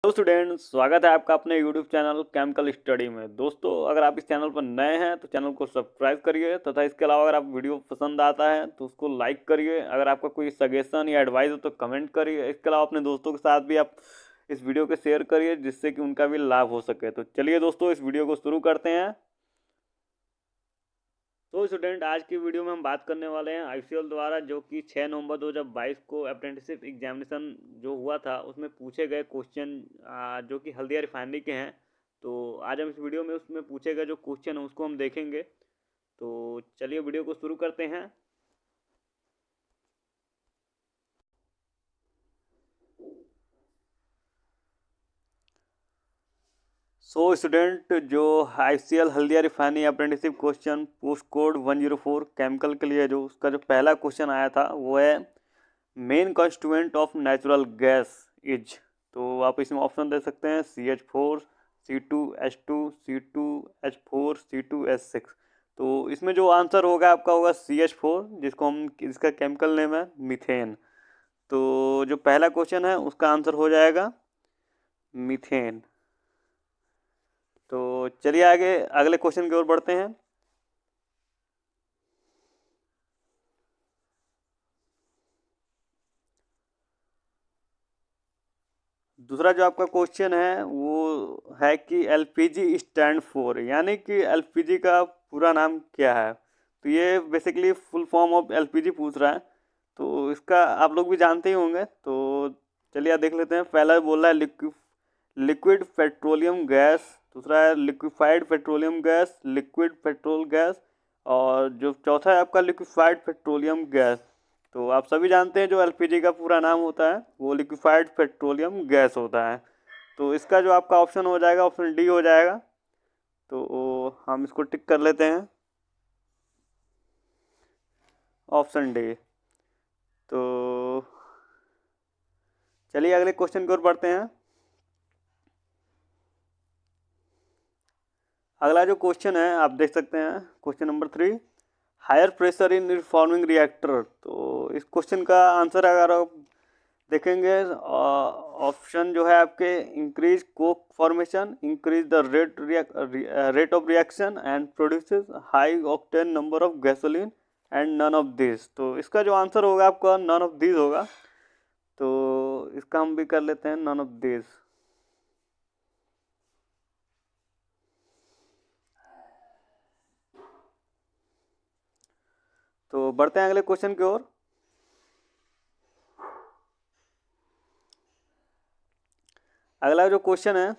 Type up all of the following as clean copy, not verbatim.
Hello student, स्वागत है आपका अपने यूट्यूब चैनल केमिकल स्टडी में। दोस्तों, अगर आप इस चैनल पर नए हैं तो चैनल को सब्सक्राइब करिए तथा इसके अलावा अगर आप वीडियो पसंद आता है तो उसको लाइक करिए। अगर आपका कोई सजेशन या एडवाइस हो तो कमेंट करिए। इसके अलावा अपने दोस्तों के साथ भी आप इस वीडियो को शेयर करिए जिससे कि उनका भी लाभ हो सके। तो चलिए दोस्तों, इस वीडियो को शुरू करते हैं। तो स्टूडेंट, आज की वीडियो में हम बात करने वाले हैं आईसीएल द्वारा जो कि 6 नवंबर 2022 को अप्रेंटिसशिप एग्जामिनेशन जो हुआ था उसमें पूछे गए क्वेश्चन जो कि हल्दिया रिफाइनरी के हैं। तो आज हम इस वीडियो में उसमें पूछे गए जो क्वेश्चन है उसको हम देखेंगे। तो चलिए वीडियो को शुरू करते हैं। स्टूडेंट, जो ICL Haldia refinery apprenticeship question post code 104 chemical के लिए जो उसका जो पहला क्वेश्चन आया था वो है main constituent of natural gas is. तो आप इसमें ऑप्शन दे सकते हैं CH4, C2H2, C2H4, C2H6। तो इसमें जो आंसर होगा आपका होगा CH4, जिसका केमिकल नेम है मीथेन। तो जो पहला क्वेश्चन है उसका आंसर हो जाएगा मीथेन। तो चलिए आगे अगले क्वेश्चन की ओर बढ़ते हैं। दूसरा जो आपका क्वेश्चन है वो है कि एलपीजी स्टैंड फॉर, यानी कि एलपीजी का पूरा नाम क्या है। तो ये basically full form of LPG पूछ रहा है। तो इसका आप लोग भी जानते ही होंगे। तो चलिए देख लेते हैं। पहला बोल रहा है लिक्विड पेट्रोलियम गैस, दूसरा है liquefied petroleum gas, liquid petrol gas, और जो चौथा है आपका लिक्विफाइड पेट्रोलियम गैस। तो आप सभी जानते हैं जो एलपीजी का पूरा नाम होता है वो लिक्विफाइड पेट्रोलियम गैस होता है। तो इसका जो आपका ऑप्शन हो जाएगा ऑप्शन डी हो जाएगा। तो हम इसको टिक कर लेते हैं, ऑप्शन डी। तो चलिए अगले क्वेश्चन की ओर बढ़ते हैं। अगला जो क्वेश्चन है आप देख सकते हैं, question number 3, higher pressure in reforming reactor. तो इस क्वेश्चन का आंसर अगर आप देखेंगे, ऑप्शन जो है आपके increase coke formation, increase the rate of reaction and produces high octane number of gasoline and none of this. तो इसका जो आंसर होगा आपका नन ऑफ दिस होगा। तो इसका हम भी कर लेते हैं नन ऑफ दिस। तो बढ़ते हैं अगले क्वेश्चन की ओर। अगला जो क्वेश्चन है,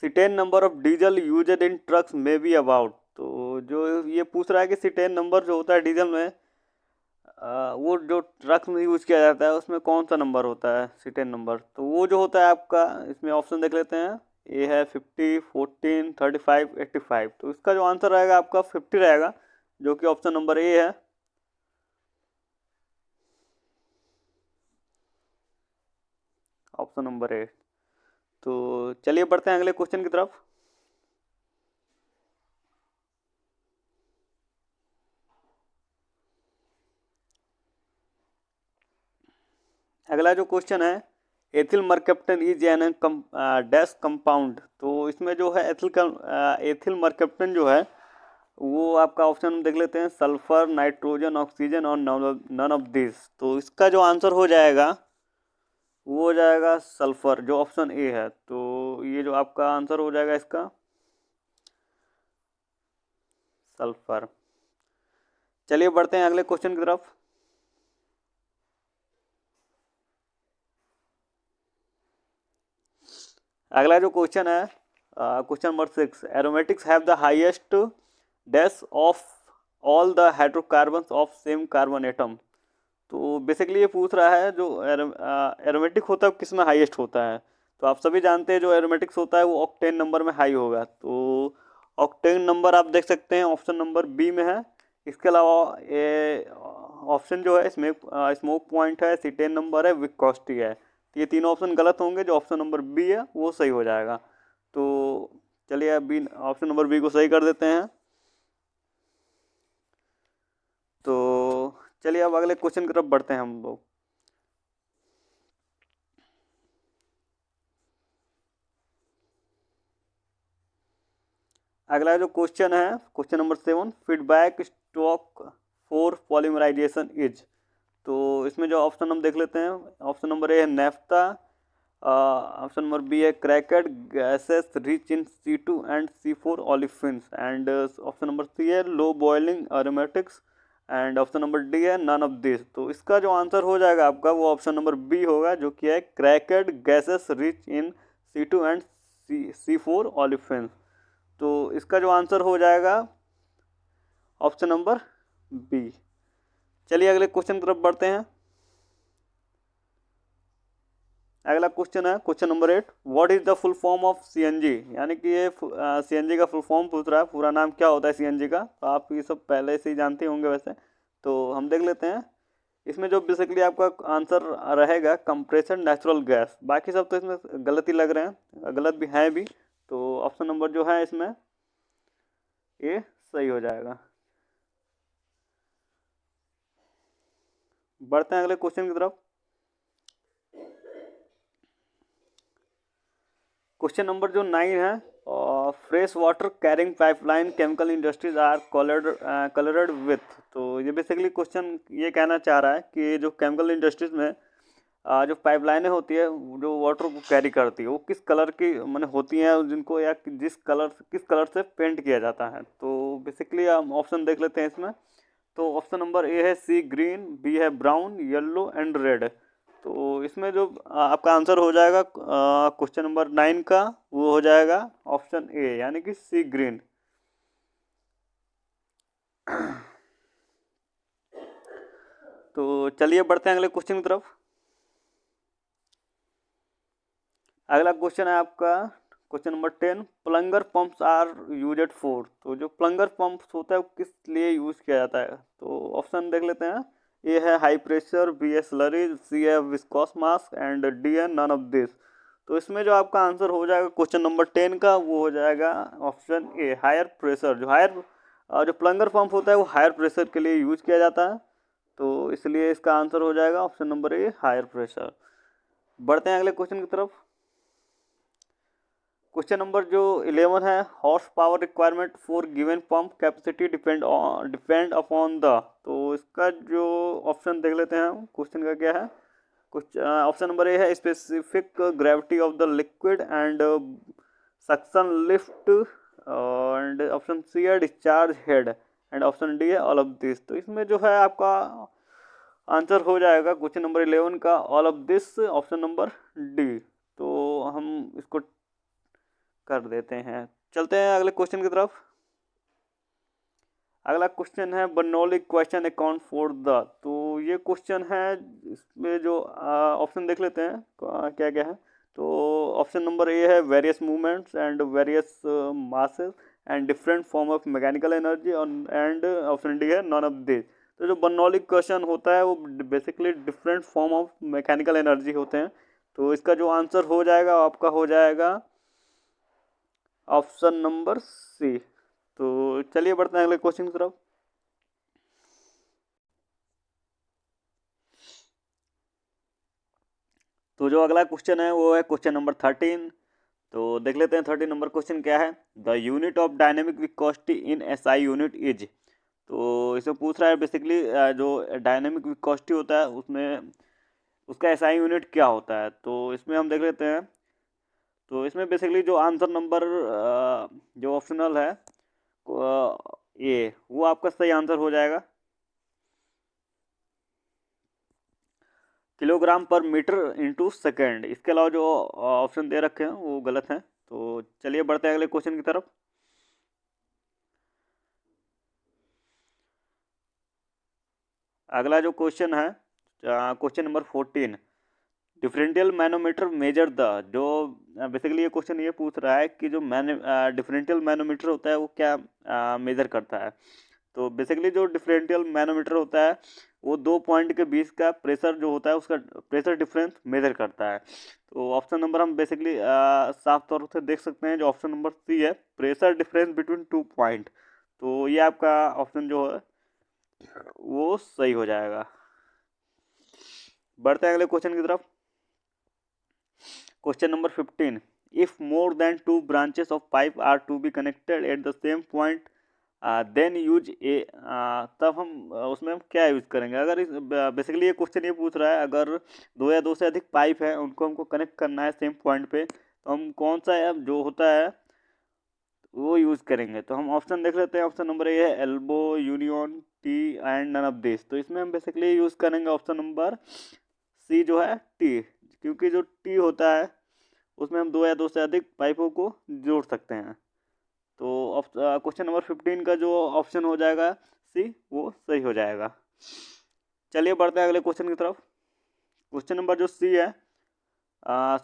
cetane number of diesel used in trucks may be about. तो जो ये पूछ रहा है कि सिटेन नंबर जो होता है डीजल में, वो जो ट्रक्स में यूज किया जाता है उसमें कौन सा नंबर होता है सिटेन नंबर। तो वो जो होता है आपका, इसमें ऑप्शन देख लेते हैं। ए है 50, 14, 35, 85। तो इसका जो आंसर रहेगा आपका 50 रहेगा, जो कि ऑप्शन नंबर ए है। ऑप्शन नंबर ए। तो चलिए बढ़ते हैं अगले क्वेश्चन की तरफ। अगला जो क्वेश्चन है, ethyl mercaptan is an dash compound. तो इसमें जो है एथिल मरकैप्टन जो है वो आपका ऑप्शन देख लेते हैं, सल्फर, नाइट्रोजन, ऑक्सीजन और नन ऑफ दिस। तो इसका जो आंसर हो जाएगा वो हो जाएगा सल्फर, जो ऑप्शन ए है। तो ये जो आपका आंसर हो जाएगा इसका सल्फर। चलिए बढ़ते हैं अगले क्वेश्चन की तरफ। अगला जो क्वेश्चन है, question number 6, aromatics have the highest dash of all the hydrocarbons of same carbon atom. तो बेसिकली ये पूछ रहा है जो एरोमेटिक होता है किस में हाईएस्ट होता है। तो आप सभी जानते हैं जो एरोमेटिक्स होता है वो ऑक्टेन नंबर में हाई होगा। तो ऑक्टेन नंबर आप देख सकते हैं ऑप्शन नंबर बी में है। इसके अलावा ये ऑप्शन जो है इसमें स्मोक पॉइंट है, सीटेन नंबर है, विस्कोसिटी है। तो ये तीनों ऑप्शन गलत होंगे, जो ऑप्शन नंबर बी है वो सही हो जाएगा। तो चलिए अब बी ऑप्शन नंबर बी को सही कर देते हैं। तो चलिए अब अगले क्वेश्चन की तरफ बढ़ते हैं हम लोग। अगला जो क्वेश्चन है, question number 7, feedback stock for polymerization is. तो इसमें जो ऑप्शन हम देख लेते हैं, ऑप्शन नंबर ए है नेफ्ता, ऑप्शन नंबर बी है cracked gases rich in C2 and C4 olefins, and option number C है low boiling aromatics, and option number D है नन ऑफ दिस। तो इसका जो आंसर हो जाएगा आपका वो ऑप्शन नंबर बी होगा, जो कि है cracked gases rich in C2 and C4 olefins. तो इसका जो आंसर हो जाएगा ऑप्शन नंबर बी। चलिए अगले क्वेश्चन की तरफ बढ़ते हैं। अगला क्वेश्चन है question number 8, what is the full form of CNG। यानी कि ये CNG का फुल फॉर्म पूछ रहा है, पूरा नाम क्या होता है CNG का। तो आप ये सब पहले से ही जानते होंगे वैसे, तो हम देख लेते हैं। इसमें जो बेसिकली आपका आंसर रहेगा कंप्रेसर नेचुरल गैस। बाकी सब तो इसमें गलत ही लग रहे हैं, गलत भी हैं भी। तो ऑप्शन नंबर जो है इसमें ये सही हो जाएगा। बढ़ते हैं अगले क्वेश्चन की तरफ। क्वेश्चन नंबर जो 9 है, fresh water carrying pipeline chemical industries are coloured with. तो ये बेसिकली क्वेश्चन ये कहना चाह रहा है कि जो केमिकल इंडस्ट्रीज में जो पाइपलाइनें होती है जो वाटर को कैरी करती है, वो किस कलर की मैंने होती हैं, जिनको या किस कलर से पेंट किया जाता है। तो बेसिकली हम ऑप्शन देख लेते हैं इसमें। तो ऑप्शन नंबर ए है सी ग्रीन, बी है ब्राउन, येलो एंड रेड। तो इसमें जो आपका आंसर हो जाएगा क्वेश्चन नंबर 9 का, वो हो जाएगा ऑप्शन ए, यानी कि सी ग्रीन। तो चलिए बढ़ते हैं अगले क्वेश्चन की तरफ। अगला क्वेश्चन है आपका question number 10, plunger pumps are used for. तो जो प्लंगर पंप्स होता है वो किस लिए यूज़ किया जाता है। तो ऑप्शन देख लेते हैं। ए है हाई प्रेशर, बी है स्लरी, सी है विस्कोस मास्क, एंड डी है नन ऑफ दिस। तो इसमें जो आपका आंसर हो जाएगा क्वेश्चन नंबर 10 का, वो हो जाएगा ऑप्शन ए, हायर प्रेशर। जो प्लंगर पंप होता है वो हायर प्रेशर के लिए यूज किया जाता है। तो इसलिए इसका आंसर हो जाएगा option number A, higher pressure. बढ़ते हैं अगले क्वेश्चन की तरफ। क्वेश्चन नंबर जो 11 है, horse power requirement for given pump capacity depend upon the. तो इसका जो ऑप्शन देख लेते हैं क्वेश्चन का क्या है। कुछ ऑप्शन नंबर ए है specific gravity of the liquid and suction lift, and option C है discharge head, and option D है ऑल ऑफ दिस। तो इसमें जो है आपका आंसर हो जाएगा क्वेश्चन नंबर 11 का all of this, option number D. तो हम इसको कर देते हैं। चलते हैं अगले क्वेश्चन की तरफ। अगला क्वेश्चन है Bernoulli question account for the. तो ये क्वेश्चन है, इसमें जो ऑप्शन देख लेते हैं क्या क्या है। तो ऑप्शन नंबर ए है various movements and various masses and different form of mechanical energy, and option D है नॉन ऑफ दिस। तो जो बर्नौली क्वेश्चन होता है वो basically different form of mechanical energy होते हैं। तो इसका जो आंसर हो जाएगा आपका हो जाएगा ऑप्शन नंबर सी। तो चलिए बढ़ते हैं अगले क्वेश्चन की तरफ। तो जो अगला क्वेश्चन है वो है क्वेश्चन नंबर 13। तो देख लेते हैं 13 नंबर क्वेश्चन क्या है। The unit of dynamic viscosity in SI unit is. तो इसमें पूछ रहा है बेसिकली जो डायनेमिक विस्कोसिटी होता है उसमें उसका SI यूनिट क्या होता है। तो इसमें हम देख लेते हैं। तो इसमें बेसिकली जो आंसर नंबर जो ऑप्शनल है ए, वो आपका सही आंसर हो जाएगा। किलोग्राम पर मीटर इंटू सेकेंड। इसके अलावा जो ऑप्शन दे रखे हैं वो गलत हैं। तो चलिए बढ़ते हैं अगले क्वेश्चन की तरफ। अगला जो क्वेश्चन है question number 14, differential manometer measure the. जो बेसिकली ये क्वेश्चन ये पूछ रहा है कि जो डिफरेंशियल मैनोमीटर होता है वो क्या मेजर करता है। तो बेसिकली जो डिफरेंशियल मैनोमीटर होता है वो 2 पॉइंट के बीच का प्रेशर जो होता है उसका प्रेशर डिफरेंस मेजर करता है। तो ऑप्शन नंबर हम बेसिकली साफ तौर से देख सकते हैं, जो ऑप्शन नंबर सी है, प्रेशर डिफरेंस बिटवीन 2 पॉइंट। तो ये आपका ऑप्शन जो है वो सही हो जाएगा। बढ़ते हैं अगले क्वेश्चन की तरफ। Question number 15, if more than 2 branches of pipe are to be connected at the same point then use a. तब हम उसमें हम क्या यूज करेंगे? अगर इस बेसिकली ये क्वेश्चन ये पूछ रहा है, अगर 2 या 2 से अधिक पाइप है, उनको हमको कनेक्ट करना है सेम पॉइंट पे, तो हम कौन सा जो होता है वो यूज़ करेंगे। तो हम ऑप्शन देख लेते हैं। ऑप्शन नंबर ए है elbow, union, tee and none of this. तो इसमें हम बेसिकली यूज़ करेंगे ऑप्शन नंबर सी जो है टी, क्योंकि जो टी होता है उसमें हम 2 या 2 से अधिक पाइपों को जोड़ सकते हैं। तो क्वेश्चन नंबर 15 का जो ऑप्शन हो जाएगा सी, वो सही हो जाएगा। चलिए बढ़ते हैं अगले क्वेश्चन की तरफ। क्वेश्चन नंबर जो सी है,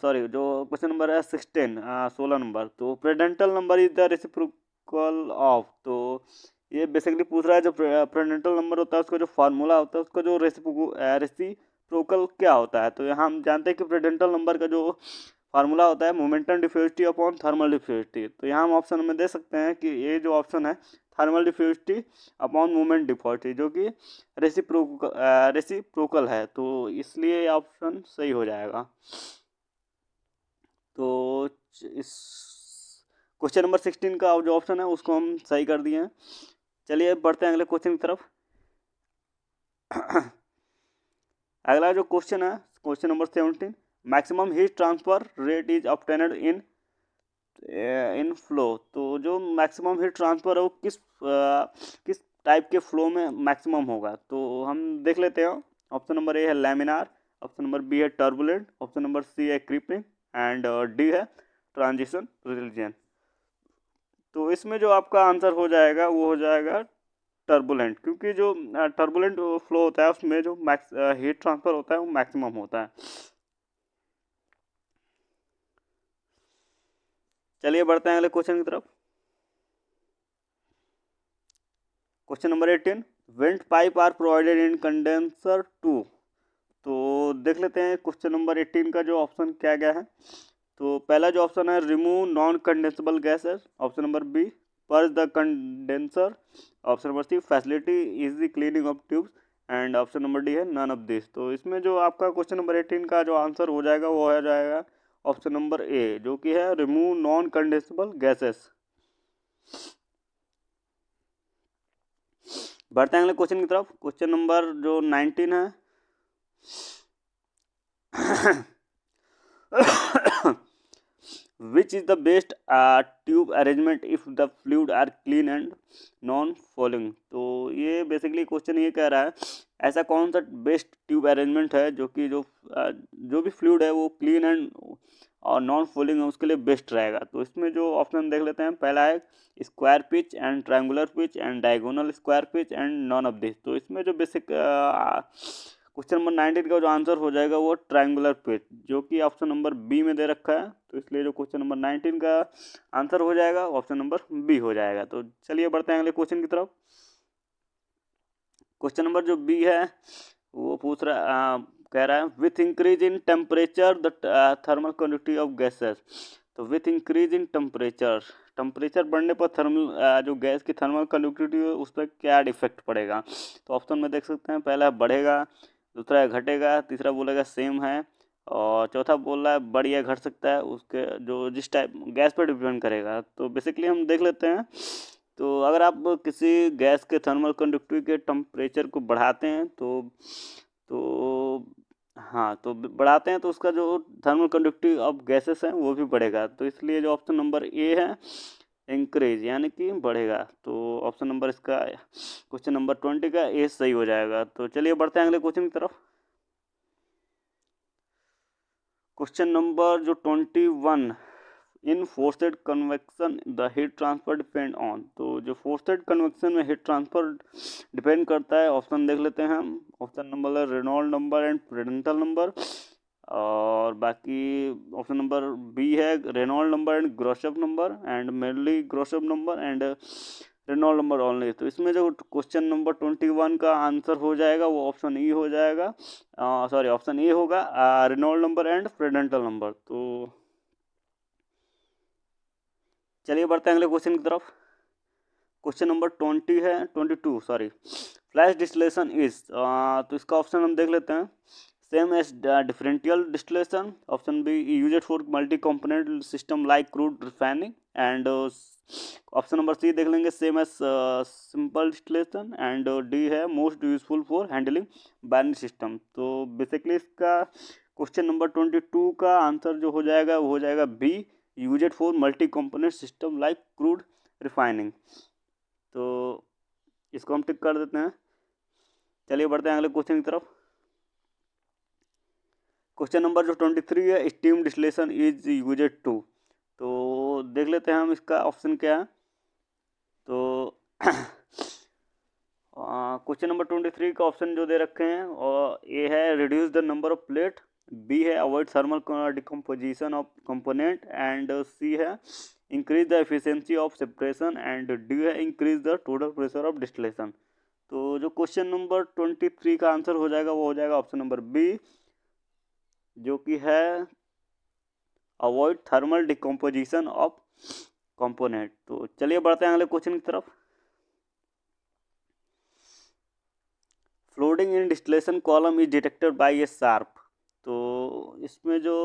सॉरी जो क्वेश्चन नंबर है 16 नंबर, तो Prandtl number is the reciprocal of. तो ये बेसिकली पूछ रहा है जो प्रेडेंटल नंबर होता है उसका जो फार्मूला होता है उसका जो रेसिप्रोकल क्या होता है। तो यहाँ हम जानते हैं कि प्रेडेंटल नंबर का जो फार्मूला होता है momentum diffusivity upon thermal diffusivity. तो यहाँ हम ऑप्शन में दे सकते हैं कि ये जो ऑप्शन है thermal diffusivity upon moment diffusivity, जो कि रेसिप्रोकल है, तो इसलिए ऑप्शन सही हो जाएगा। तो इस क्वेश्चन नंबर 16 का जो ऑप्शन है उसको हम सही कर दिए हैं। चलिए बढ़ते हैं अगले क्वेश्चन की तरफ। अगला जो क्वेश्चन है question number 17, maximum heat transfer rate is obtained in flow. तो जो मैक्सिमम हीट ट्रांसफर है वो किस टाइप के फ्लो में मैक्सिमम होगा। तो हम देख लेते हैं। ऑप्शन नंबर ए है लैमिनार, ऑप्शन नंबर बी है टर्बुलेंट, ऑप्शन नंबर सी है क्रीपिंग एंड डी है ट्रांजिशन रिलीजन। तो इसमें जो आपका आंसर हो जाएगा वो हो जाएगा टर्बुलेंट, क्योंकि जो टर्बुलेंट फ्लो होता है उसमें जो हीट ट्रांसफर होता है वो मैक्सिमम होता है। चलिए बढ़ते हैं अगले क्वेश्चन की तरफ। Question number 18, vent pipe are provided in condenser 2। तो देख लेते हैं क्वेश्चन नंबर 18 का जो ऑप्शन क्या गया है। तो पहला जो ऑप्शन है remove non condensable gases, option number B purge the condenser, option number C facility easy cleaning of tubes and option number D है नन ऑफ दिस। तो इसमें जो आपका क्वेश्चन नंबर 18 का जो आंसर हो जाएगा वो हो जाएगा ऑप्शन नंबर ए, जो कि है रिमूव नॉन कंडेंसेबल गैसेस। बढ़ते हैं अगले क्वेश्चन की तरफ। क्वेश्चन नंबर जो 19 है which is the best tube arrangement if the fluid are clean and non falling। तो ये बेसिकली क्वेश्चन ये कह रहा है ऐसा कौन सा बेस्ट ट्यूब अरेंजमेंट है जो कि जो भी फ्लूइड है वो क्लीन एंड और नॉन फॉलिंग है उसके लिए बेस्ट रहेगा। तो इसमें जो ऑप्शन देख लेते हैं। पहला है square pitch and triangular pitch and diagonal square pitch and non of this. तो इसमें जो बेसिक क्वेश्चन नंबर 19 का जो आंसर हो जाएगा वो ट्रायंगुलर पिच, जो कि ऑप्शन नंबर बी में दे रखा है। तो इसलिए जो क्वेश्चन नंबर 19 का आंसर हो जाएगा ऑप्शन नंबर बी हो जाएगा। तो चलिए बढ़ते हैं अगले क्वेश्चन की तरफ। क्वेश्चन नंबर जो बी है वो पूछ रहा कह रहा है with increase in temperature the thermal conductivity of gases. तो विथ इंक्रीज इन टेम्परेचर बढ़ने पर थर्मल जो गैस की थर्मल कंडक्टिविटी है उस पर क्या इफेक्ट पड़ेगा। तो ऑप्शन में देख सकते हैं। पहला बढ़ेगा, दूसरा है घटेगा, तीसरा बोलेगा सेम है और चौथा बोल रहा है बढ़ या घट सकता है, उसके जो जिस टाइप गैस पर डिपेंड करेगा। तो बेसिकली हम देख लेते हैं। तो अगर आप किसी गैस के थर्मल कंडक्टिविटी के टेम्परेचर को बढ़ाते हैं तो हाँ तो बढ़ाते हैं तो उसका जो थर्मल कंडक्टिविटी ऑफ गैसेस हैं वो भी बढ़ेगा। तो इसलिए जो ऑप्शन नंबर ए है इंक्रीज यानी कि बढ़ेगा। तो ऑप्शन नंबर इसका क्वेश्चन नंबर 20 का ए सही हो जाएगा। तो चलिए बढ़ते हैं अगले क्वेश्चन की तरफ। क्वेश्चन नंबर जो 21, in forced convection the heat transfer depend on. तो जो फोर्सेड कन्वेक्शन में हीट ट्रांसफर डिपेंड करता है ऑप्शन देख लेते हैं हम। ऑप्शन नंबर है Reynold number and Prandtl number, और बाकी ऑप्शन नंबर बी है Reynold number and Grashof number and mainly Grashof number and Reynold number only. तो इसमें जो क्वेश्चन नंबर 21 का आंसर हो जाएगा वो ऑप्शन ई हो जाएगा, सॉरी ऑप्शन ए होगा Reynold number and Prandtl number. तो चलिए बढ़ते हैं अगले क्वेश्चन की तरफ। Question number 22 sorry flash distillation is. तो इसका ऑप्शन हम देख लेते हैं। Same as differential distillation. Option B use for multi component system like crude refining. And option number C देख लेंगे, same as simple distillation. And D है most useful for handling binary system. तो basically इसका question number 22 का answer जो हो जाएगा वो हो जाएगा B, use for multi component system like crude refining. तो इसको हम टिक कर देते हैं. चलिए बढ़ते हैं अगले क्वेश्चन की तरफ. क्वेश्चन नंबर जो 23 है, steam distillation is used to. तो देख लेते हैं हम इसका ऑप्शन क्या है. तो क्वेश्चन नंबर 23 का ऑप्शन जो दे रखे हैं, और ए है reduce the number of plate, B है avoid thermal decomposition of component, and C है increase the efficiency of separation, and D है increase the total pressure of distillation. तो जो क्वेश्चन नंबर 23 का आंसर हो जाएगा वो हो जाएगा ऑप्शन नंबर बी, जो कि है avoid thermal decomposition of component. तो चलिए बढ़ते हैं अगले क्वेश्चन की तरफ. Floating in distillation column is detected by A sharp. तो इसमें जो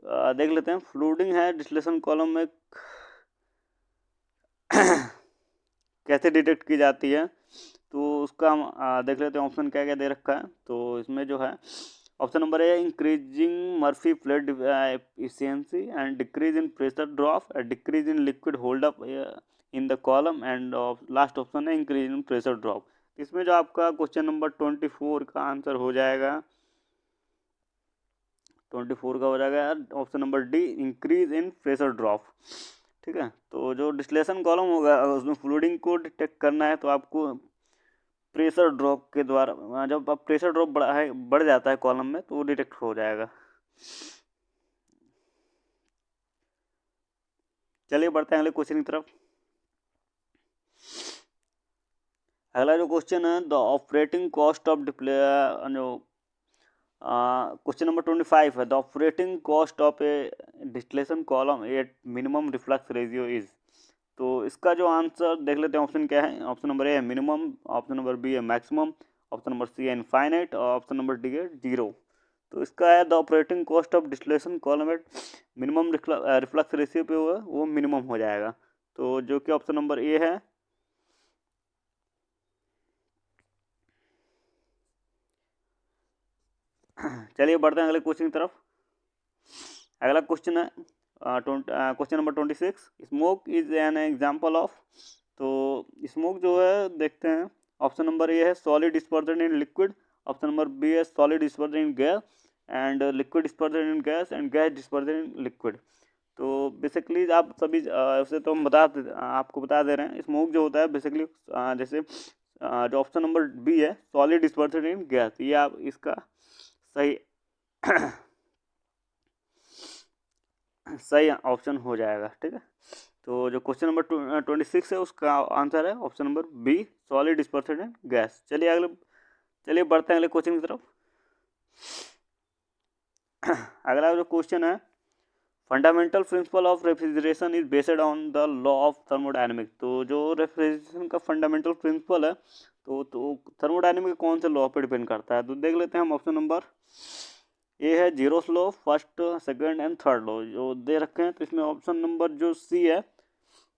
देख लेते हैं, फ्लोटिंग है डिस्टिलेशन कॉलम में कैसे डिटेक्ट की जाती है. तो उसका हम देख लेते हैं ऑप्शन क्या क्या दे रखा है. तो इसमें जो है option number A increasing Murphy flood efficiency and decrease in pressure drop, decrease in liquid hold up in the column, and last option है इंक्रीज इन प्रेशर ड्रॉप. इसमें जो आपका क्वेश्चन नंबर 24 का आंसर हो जाएगा, 24 का हो जाएगा option number D, increase in pressure drop. ठीक है. तो जो डिस्टिलेशन कॉलम होगा उसमें फ्लूडिंग को डिटेक्ट करना है, तो आपको प्रेशर ड्रॉप के द्वारा, जब आप प्रेशर ड्रॉप बढ़ जाता है कॉलम में, तो वो डिटेक्ट हो जाएगा. चलिए बढ़ते हैं अगले क्वेश्चन की तरफ. अगला जो क्वेश्चन है, the operating cost of question number 25 है, the operating cost of A distillation column at minimum reflux ratio is. तो इसका जो आंसर देख लेते हैं, ऑप्शन क्या है. ऑप्शन नंबर ए है मिनिमम, ऑप्शन नंबर बी है मैक्सिमम, ऑप्शन नंबर सी है इनफाइनाइट, और ऑप्शन नंबर डी है 0. तो इसका है the operating cost of distillation column at minimum reflux ratio पे हुआ वो मिनिमम हो जाएगा. तो जो कि ऑप्शन नंबर ए है. चलिए बढ़ते हैं अगले क्वेश्चन की तरफ. अगला क्वेश्चन है question number 26, smoke is an example of. तो स्मोक जो है देखते हैं, ऑप्शन नंबर ए है solid dispersion in liquid, option number B है solid dispersion in gas, and liquid dispersion in gas, and gas dispersion in liquid. तो basically आप सभी उसे तो हम आपको बता दे रहे हैं, स्मोक जो होता है बेसिकली जैसे जो ऑप्शन नंबर बी है सॉलिड डिस्पर्जन इन गैस, ये आप इसका सही सही ऑप्शन हो जाएगा. ठीक है. तो जो क्वेश्चन नंबर 26 है उसका आंसर है option number B, solid dispersion in gas. चलिए बढ़ते हैं अगले क्वेश्चन की तरफ. अगला जो क्वेश्चन है, fundamental principle of refrigeration is based on the law of thermodynamics. तो जो रेफ्रिजरेशन का फंडामेंटल प्रिंसिपल है, तो थर्मोडायनेमिक कौन से लॉ पर डिपेंड करता है. तो देख लेते हैं हम. ऑप्शन नंबर ए है zeros law, first, second and third law जो दे रखे हैं. तो इसमें ऑप्शन नंबर जो सी है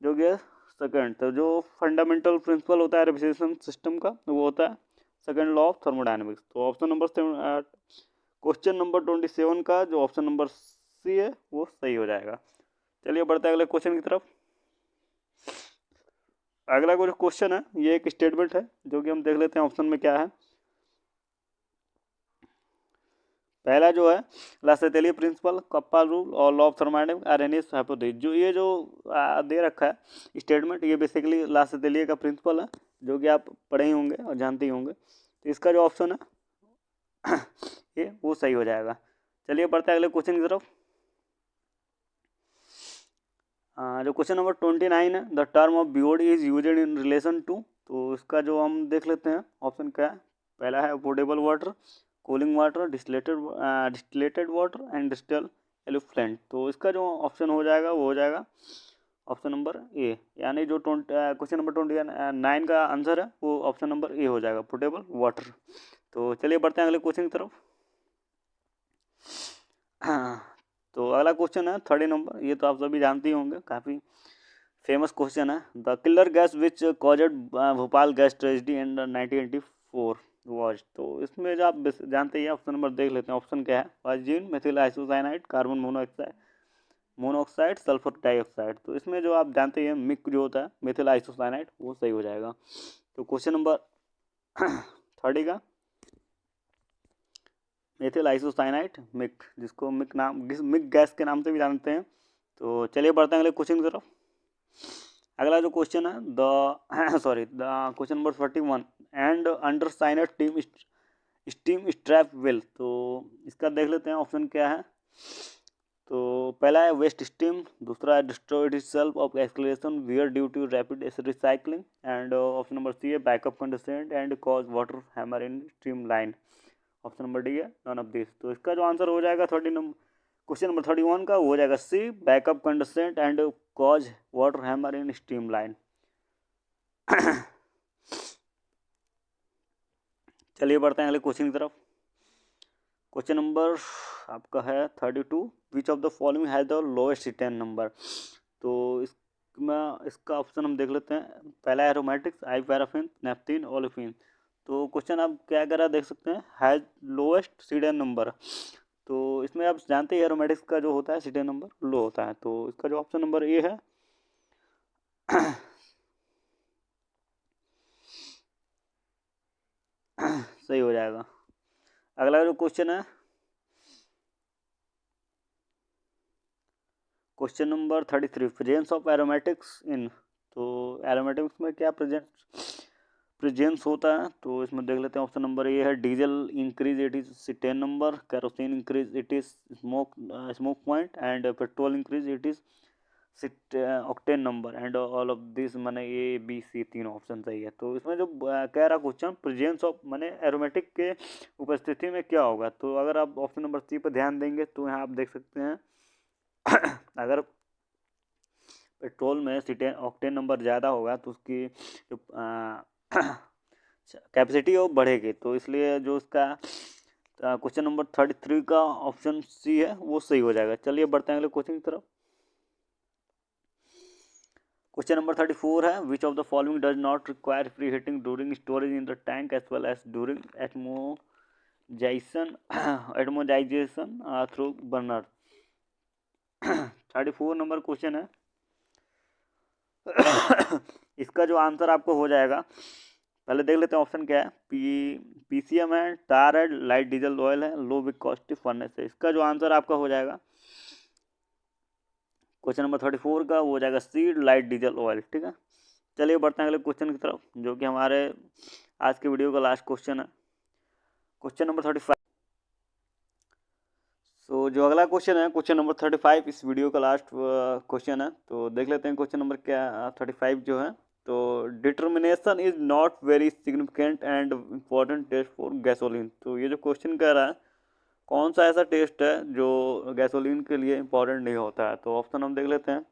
जो कि सेकंड. तो जो फंडामेंटल प्रिंसिपल होता है रेफ्रिजरेशन सिस्टम का वो होता है सेकंड लॉ ऑफ थर्मोडायनेमिक्स. तो ऑप्शन नंबर क्वेश्चन नंबर 27 का जो ऑप्शन नंबर सी है वो सही हो जाएगा. चलिए बढ़ते हैं अगले क्वेश्चन की तरफ. अगला जो क्वेश्चन है ये एक स्टेटमेंट है जो कि हम देख लेते हैं ऑप्शन में क्या है. पहला जो है लासेटेलियर प्रिंसिपल, कप्पा रूल और law of thermodynamics, Arrhenius hypothesis. जो ये जो दे रखा है स्टेटमेंट, ये बेसिकली लासेटेलियर का प्रिंसिपल है जो कि आप पढ़े ही होंगे और जानते ही होंगे. तो इसका जो ऑप्शन है ये वो सही हो जाएगा. चलिए बढ़ते हैं अगले क्वेश्चन की तरफ. जो क्वेश्चन नंबर 29 है, the term of BOD is used in relation to. तो इसका जो हम देख लेते हैं ऑप्शन क्या है. पहला है portable water, cooling water, distilled water and distil effluent. तो इसका जो ऑप्शन हो जाएगा वो हो जाएगा ऑप्शन नंबर ए, यानी जो क्वेश्चन नंबर 29 का आंसर है वो ऑप्शन नंबर ए हो जाएगा, पोर्टेबल वाटर. तो चलिए बढ़ते हैं अगले क्वेश्चन की तरफ. तो अगला क्वेश्चन है 30 नंबर, ये तो आप सभी जानते ही होंगे, काफ़ी फेमस क्वेश्चन है। The killer gas which caused Bhopal gas tragedy in 1984 was. तो इसमें जो आप जानते ही, ऑप्शन नंबर देख लेते हैं। ऑप्शन क्या है? वाजिन, methyl isocyanide, carbon monoxide, sulphur dioxide. तो इसमें जो आप जानते हैं मिक जो होता है मेथिल आइसोसाइनाइड, वो सही हो जाएगा। तो क्वेश्चन नंबर 30 का मेथिल आइसोसाइनाइड मिक, जिसको मिक गैस के नाम से भी जानते हैं। तो चलिए बढ़ते हैं अगले क्वेश्चन की तरफ। अगला जो क्वेश्चन है the sorry the question number 41, and under signer steam strap well. तो इसका देख लेते हैं ऑप्शन क्या है। तो पहला है वेस्ट स्टीम, दूसरा है destroyed itself of acceleration wear due to rapid recycling, and option number C है backup condensate and cause water hammer in stream line. Option number D है नॉन ऑफ दिस। तो इसका जो आंसर हो जाएगा question number 31 का, वो हो जाएगा C, backup condensate and cause water hammer in stream line. चलिए बढ़ते हैं अगले क्वेश्चन की तरफ। क्वेश्चन नंबर आपका है 32, विच of the following has the lowest return number. तो इसका ऑप्शन हम देख लेते हैं। पहला एरोमेटिक्स, आइपैराफिन, नेफ्थीन, ओलेफिन। तो क्वेश्चन आप क्या करा देख सकते हैं, हैज लोएस्ट सीडन नंबर। तो इसमें आप जानते हैं एरोमेटिक्स का जो होता है सीडन नंबर लो होता है। तो इसका जो ऑप्शन नंबर ए है सही हो जाएगा। अगला जो क्वेश्चन है question number 33, presence of aromatics in. तो एरोमेटिक्स में क्या प्रेजेंस होता है। तो इसमें देख लेते हैं। ऑप्शन नंबर ए है diesel increase it is 10 number, kerosene increase it is smoke point, and petrol increase it is octane number, and all of this माने ए बी सी तीनों ऑप्शन सही है। तो इसमें जो कह रहा क्वेश्चन प्रेजेंस ऑफ माने एरोमेटिक के उपस्थिति में क्या होगा। तो अगर आप ऑप्शन नंबर सी पर ध्यान देंगे तो यहाँ आप देख सकते हैं अगर पेट्रोल में ऑक्टेन नंबर ज़्यादा होगा तो उसकी जो कैपेसिटी है वो बढ़ेगी। तो इसलिए जो उसका क्वेश्चन नंबर 33 का ऑप्शन सी है वो सही हो जाएगा। चलिए बढ़ते हैं अगले क्वेश्चन की तरफ। क्वेश्चन नंबर 34 है, which of the following does not require pre heating during storage in the tank as well as during atomisation through burner. 34 number question है। इसका जो आंसर आपको हो जाएगा, पहले देख लेते हैं ऑप्शन क्या है। पीसीएम है, टार है, लाइट डीजल ऑयल है, लो विस्कोसिटी फर्नेस है। इसका जो आंसर आपका हो जाएगा क्वेश्चन नंबर 34 का, वो हो जाएगा सी, लाइट डीजल ऑयल। ठीक है, चलिए बढ़ते हैं अगले क्वेश्चन की तरफ, जो कि हमारे आज के वीडियो का लास्ट क्वेश्चन है। Question number 35। सो जो अगला क्वेश्चन है क्वेश्चन नंबर 35 इस वीडियो का लास्ट क्वेश्चन है। तो देख लेते हैं क्वेश्चन नंबर क्या 35 जो है। तो determination is not very significant and important test for gasoline. तो ये जो क्वेश्चन कह रहा है कौन सा ऐसा टेस्ट है जो गैसोलीन के लिए इम्पॉर्टेंट नहीं होता है। तो ऑप्शन हम देख लेते हैं।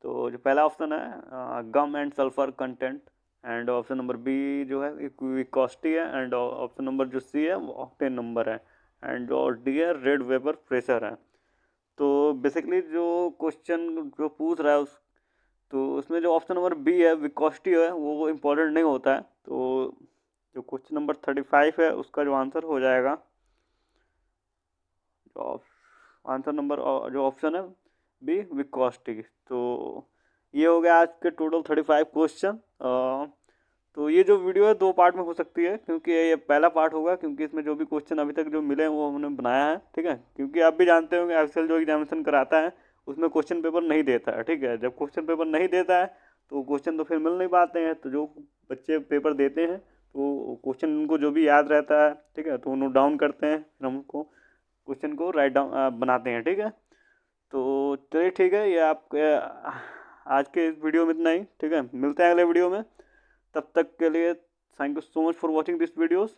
तो जो पहला ऑप्शन है gum and sulphur content, and option number B जो है विस्कोसिटी है, एंड ऑप्शन नंबर जो सी है वो ऑक्टेन नंबर है, एंड और डी है रेड वेपर प्रेशर है। तो बेसिकली जो क्वेश्चन जो पूछ रहा है तो उसमें जो ऑप्शन नंबर बी है विस्कोसिटी है वो इम्पोर्टेंट नहीं होता है। तो जो क्वेश्चन नंबर 35 है उसका जो आंसर हो जाएगा, जो आंसर नंबर जो ऑप्शन है बी विस्कोसिटी। तो ये हो गया आज के टोटल 35 क्वेश्चन। तो ये जो वीडियो है 2 पार्ट में हो सकती है, क्योंकि ये पहला पार्ट होगा, क्योंकि इसमें जो भी क्वेश्चन अभी तक जो मिले हैं वो हमने बनाया है। ठीक है, क्योंकि आप भी जानते होंगे एक्सेल जो एग्जामिनेशन कराता है उसमें क्वेश्चन पेपर नहीं देता है। ठीक है, जब क्वेश्चन पेपर नहीं देता है तो क्वेश्चन तो फिर मिल नहीं पाते हैं। तो जो बच्चे पेपर देते हैं तो क्वेश्चन उनको जो भी याद रहता है, ठीक है, तो नोट डाउन करते हैं, फिर हम उनको क्वेश्चन को राइट डाउन बनाते हैं। ठीक है, तो चलिए ठीक है, ये आपके आज के इस वीडियो में इतना ही। ठीक है, मिलते हैं अगले वीडियो में। तब तक के लिए thank you so much for watching this videos.